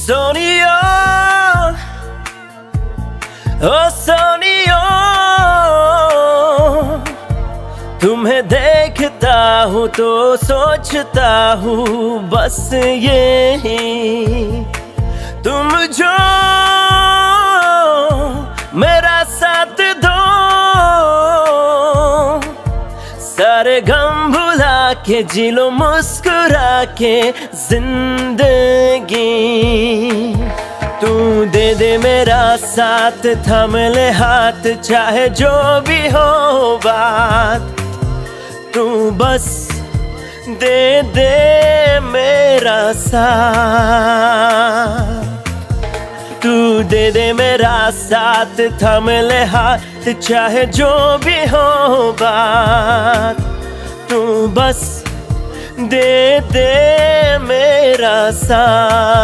सोनिया, ओ सोनिया, तुम्हें देखता हूँ तो सोचता हूँ बस यही, तुम जो मेरा साथ दो, सारे गम भुला के जी लो मुस्कुरा के जिंदगी। तू दे दे मेरा साथ, थम ले हाथ, चाहे जो भी हो बात, तू बस दे दे मेरा साथ। तू दे दे मेरा साथ, थम ले हाथ, चाहे जो भी हो बात, तू बस दे दे मेरा साथ।